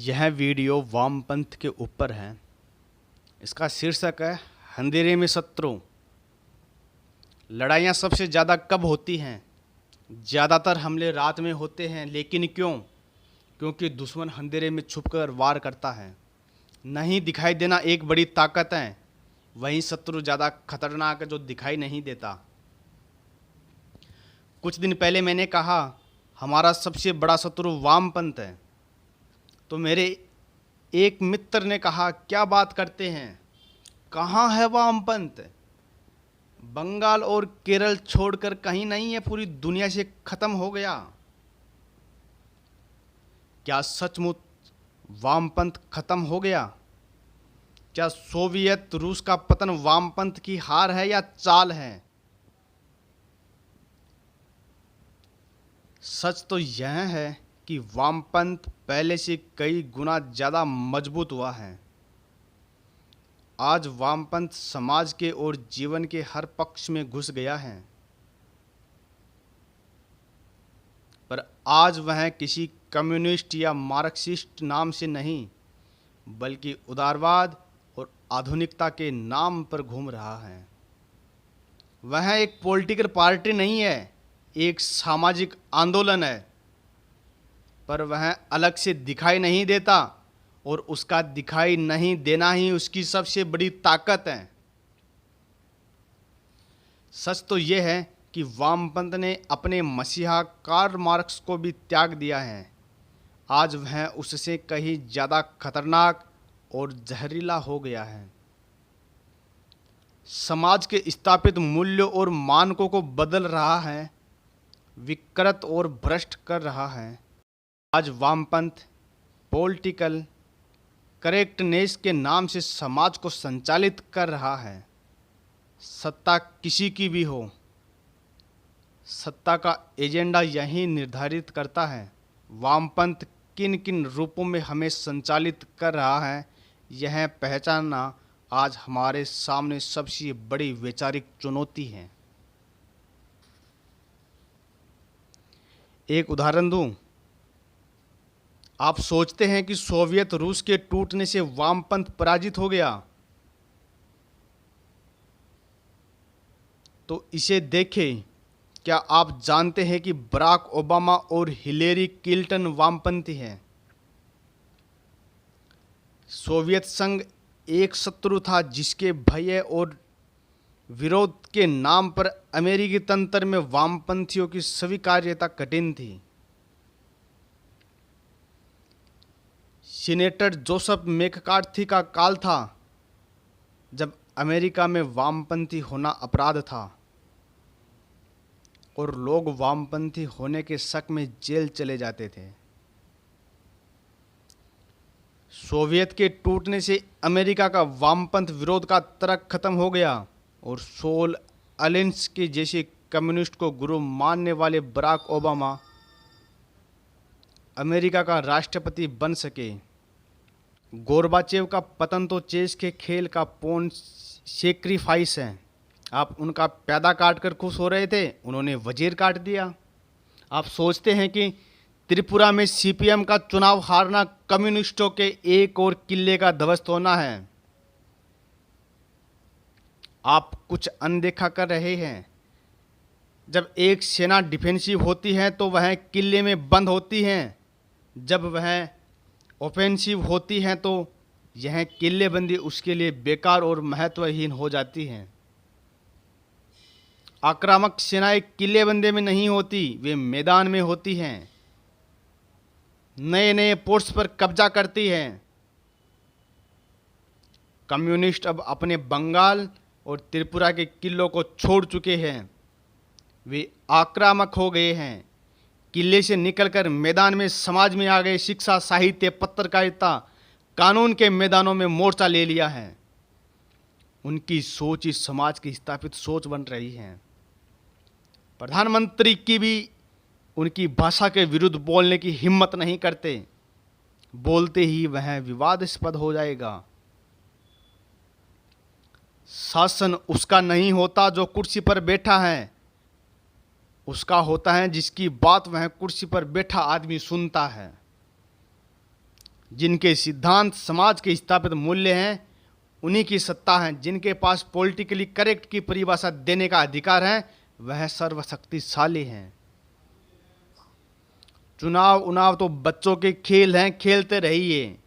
यह वीडियो वामपंथ के ऊपर है। इसका शीर्षक है अंधेरे में शत्रु। लड़ाइयाँ सबसे ज़्यादा कब होती हैं? ज़्यादातर हमले रात में होते हैं, लेकिन क्यों? क्योंकि दुश्मन अंधेरे में छुपकर वार करता है। नहीं दिखाई देना एक बड़ी ताकत है, वहीं शत्रु ज़्यादा खतरनाक है जो दिखाई नहीं देता। कुछ दिन पहले मैंने कहा हमारा सबसे बड़ा शत्रु वामपंथ है, तो मेरे एक मित्र ने कहा क्या बात करते हैं, कहाँ है वामपंथ? बंगाल और केरल छोड़कर कहीं नहीं है, पूरी दुनिया से खत्म हो गया। क्या सचमुच वामपंथ खत्म हो गया? क्या सोवियत रूस का पतन वामपंथ की हार है या चाल है? सच तो यह है कि वामपंथ पहले से कई गुना ज़्यादा मजबूत हुआ है। आज वामपंथ समाज के और जीवन के हर पक्ष में घुस गया है, पर आज वह किसी कम्युनिस्ट या मार्क्सिस्ट नाम से नहीं, बल्कि उदारवाद और आधुनिकता के नाम पर घूम रहा है। वह एक पॉलिटिकल पार्टी नहीं है, एक सामाजिक आंदोलन है, पर वह अलग से दिखाई नहीं देता और उसका दिखाई नहीं देना ही उसकी सबसे बड़ी ताकत है। सच तो यह है कि वामपंथ ने अपने मसीहा कार्ल मार्क्स को भी त्याग दिया है। आज वह उससे कहीं ज़्यादा खतरनाक और जहरीला हो गया है। समाज के स्थापित मूल्यों और मानकों को बदल रहा है, विकृत और भ्रष्ट कर रहा है। आज वामपंथ पॉलिटिकल करेक्टनेस के नाम से समाज को संचालित कर रहा है। सत्ता किसी की भी हो, सत्ता का एजेंडा यही निर्धारित करता है वामपंथ किन किन रूपों में हमें संचालित कर रहा है। यह पहचानना आज हमारे सामने सबसे बड़ी वैचारिक चुनौती है। एक उदाहरण दूं, आप सोचते हैं कि सोवियत रूस के टूटने से वामपंथ पराजित हो गया, तो इसे देखें। क्या आप जानते हैं कि बराक ओबामा और हिलेरी क्लिंटन वामपंथी हैं? सोवियत संघ एक शत्रु था जिसके भय और विरोध के नाम पर अमेरिकी तंत्र में वामपंथियों की स्वीकार्यता कठिन थी। सीनेटर जोसेफ मैककार्थी का काल था जब अमेरिका में वामपंथी होना अपराध था और लोग वामपंथी होने के शक में जेल चले जाते थे। सोवियत के टूटने से अमेरिका का वामपंथ विरोध का तर्क खत्म हो गया और सोल अलिंस्की जैसे कम्युनिस्ट को गुरु मानने वाले बराक ओबामा अमेरिका का राष्ट्रपति बन सके। गोरबाचेव का पतन तो चेस के खेल का पौन सेक्रीफाइस है। आप उनका प्यादा काट कर खुश हो रहे थे, उन्होंने वजीर काट दिया। आप सोचते हैं कि त्रिपुरा में सीपीएम का चुनाव हारना कम्युनिस्टों के एक और किले का ध्वस्त होना है। आप कुछ अनदेखा कर रहे हैं। जब एक सेना डिफेंसिव होती है तो वह किले में बंद होती है, जब वह ऑफेंसिव होती हैं तो यह किलेबंदी उसके लिए बेकार और महत्वहीन हो जाती हैं। आक्रामक सेनाएं किलेबंदी में नहीं होती, वे मैदान में होती हैं, नए नए पोस्ट पर कब्जा करती हैं। कम्युनिस्ट अब अपने बंगाल और त्रिपुरा के किलों को छोड़ चुके हैं, वे आक्रामक हो गए हैं। किले से निकलकर मैदान में समाज में आ गए, शिक्षा, साहित्य, पत्रकारिता, कानून के मैदानों में मोर्चा ले लिया है। उनकी सोच इस समाज की स्थापित सोच बन रही है। प्रधानमंत्री की भी उनकी भाषा के विरुद्ध बोलने की हिम्मत नहीं करते, बोलते ही वह विवादास्पद हो जाएगा। शासन उसका नहीं होता जो कुर्सी पर बैठा है, उसका होता है जिसकी बात वह कुर्सी पर बैठा आदमी सुनता है। जिनके सिद्धांत समाज के स्थापित मूल्य हैं, उन्हीं की सत्ता है। जिनके पास पॉलिटिकली करेक्ट की परिभाषा देने का अधिकार है, वह सर्वशक्तिशाली हैं। चुनाव उनाव तो बच्चों के खेल हैं, खेलते रहिए।